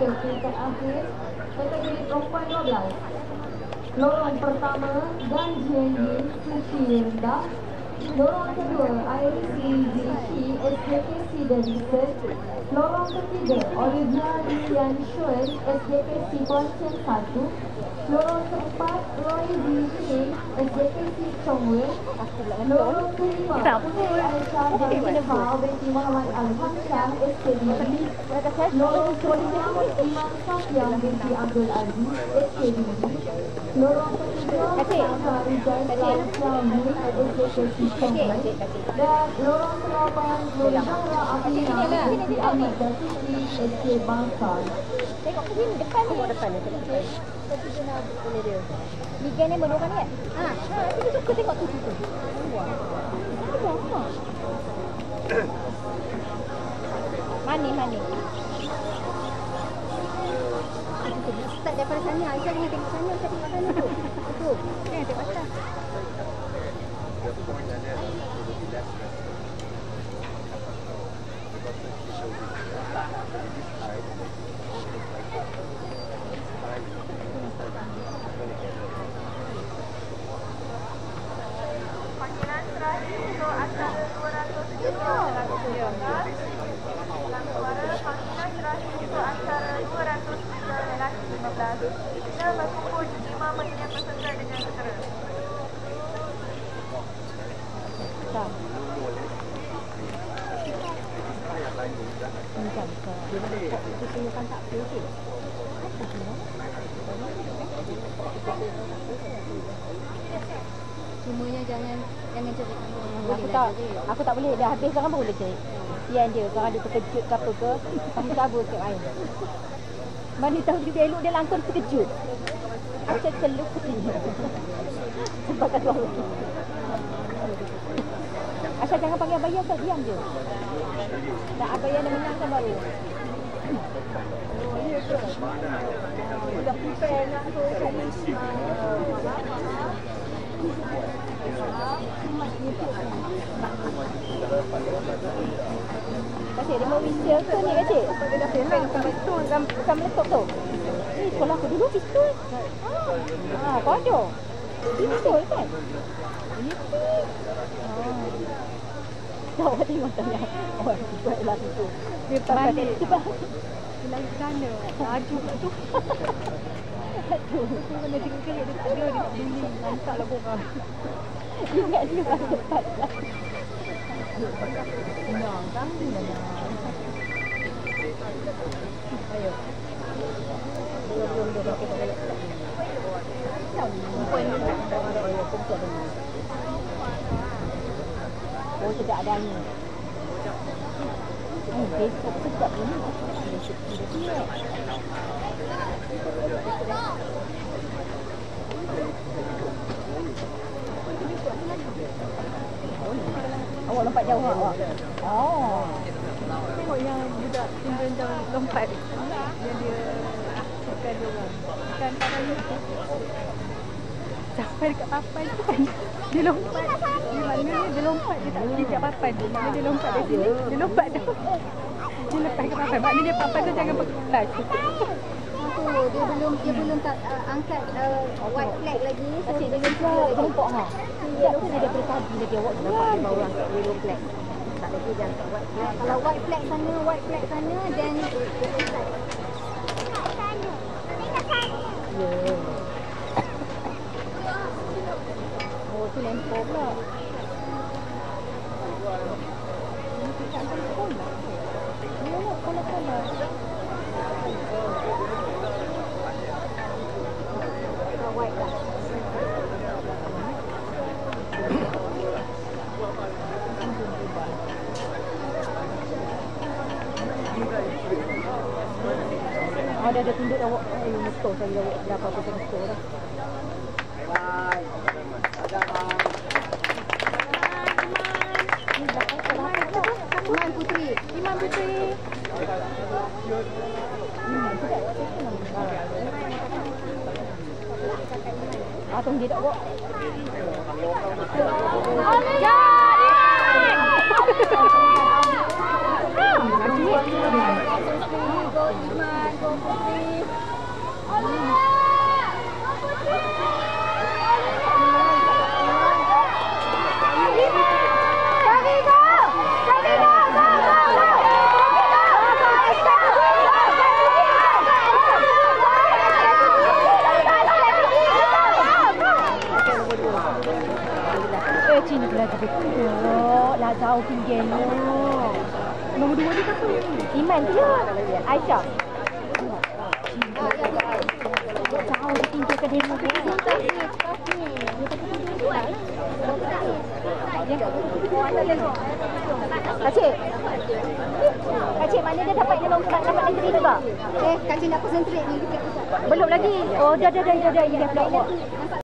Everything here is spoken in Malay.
ke peringkat akhir kategori perempuan 12. Lorong pertama Dan Jianyi Suci Rendah. Lorong kedua Irisi Ziki SJKC Denison. Lorong ketiga Olivia Lisian Shuen SJKC Kuantan 1. Lorong keempat Roy Ziki SJKC Chongwen. Lorong kelima Putri Aisyah Jennifer binti Muhammad Al-Hamsyah SKDB. Lorong kelima Imam Safian binti Abdul Aziz SKDB. Lorong ketiga Sangka Rijal Syamli SJKC Chongwen. Dan lorong ke-8 Nur Zahra Afina binti Ahmad Dasuki SK Bangsal. Tengok ke sini depan ni. Tengok depan ni. Tapi dia nak boleh dia. Liga ni baru kan ni kan? Tapi dia suka tengok tu situ. Mani. Start daripada sana. Aisyah jangan tengok sana. Aisyah tengok sana tu. Tu. Jangan tengok atas. Panggilan terakhir untuk acara 200 kilo. Panggilan terakhir untuk acara 200 kilo lelaki 15. Kita berkumpul di 5 menit peserta dengan segera. Macam dia itu semua kan tak apa je. Semuanya jangan cari. Aku tak boleh dah habis sekarang baru boleh cari. Sian dia kalau ada terkejut ke apa ke, kamu cabut ke air. Mana tahu dia elok dia langsung terkejut. Aku celup dia. Sebab kat luar. Asal jangan panggil abaya, asal diam je. Tak abaya nak menangkan baru. Dah prepare nak tu cari. Cik, dia mau whistle ke ni kan cik? Dia dah prepare bukan meletup tu. Ni sekolah aku dulu pistol. Kau ada? Pistol kan? Ini pun. Kau tengok tanya. Buatlah tu. Dia pakai lagi sana. Laju tu. Aduh, mana tinggal dia tak ada, dia nak beli. Lantaklah korang. Ingat dia ada tempat lah. Senang kan? Ayo. Belum dia pakai balik. Perempuan ni tak ada. Perempuan ni. Oh, tidak ada ni. Facebook sedap ni. Awak lompat jauh awak? Oh. Tengok yang budak tinggal lompat. Yang dia sukan dia orang. Kan papan ni. Sampai dekat papan tu kan. Dia lompat. Dia maknanya dia lompat. Dia tak pergi kat papan tu. Maknanya dia lompat dari sini. Dia lompat dah. Dia lepas ke papan. Maknanya papan tu jangan berkelas. Dia belum tak angkat white flag lagi. Asyik dia belum kelompok ha. Dia kan ada berkaji lagi awak dapat dia bawa angkat yellow flag. Tak lagi dia angkat white flag. Kalau white flag sana dan ya. Oh, tu lempar pula. Ini tak telefon lah. Ya lah, kola-kola. White lah. Ada tunduk awak. Motor saya awak berapa pasal motor dah. Bye. Iman Putri. Tunggu dia tak buat. Ya! Iman! putih. Cina lagi betul. Lah jauh tingginya. Nombor 2 ni siapa? Iman tu ya. Aisyah. Jauh tinggi ke dia ni. Kak Cik, mana dia dapat dia dapat negeri juga? Kak Cik nak concentrate ni. Belum lagi. Oh, dah. Ini dah pula.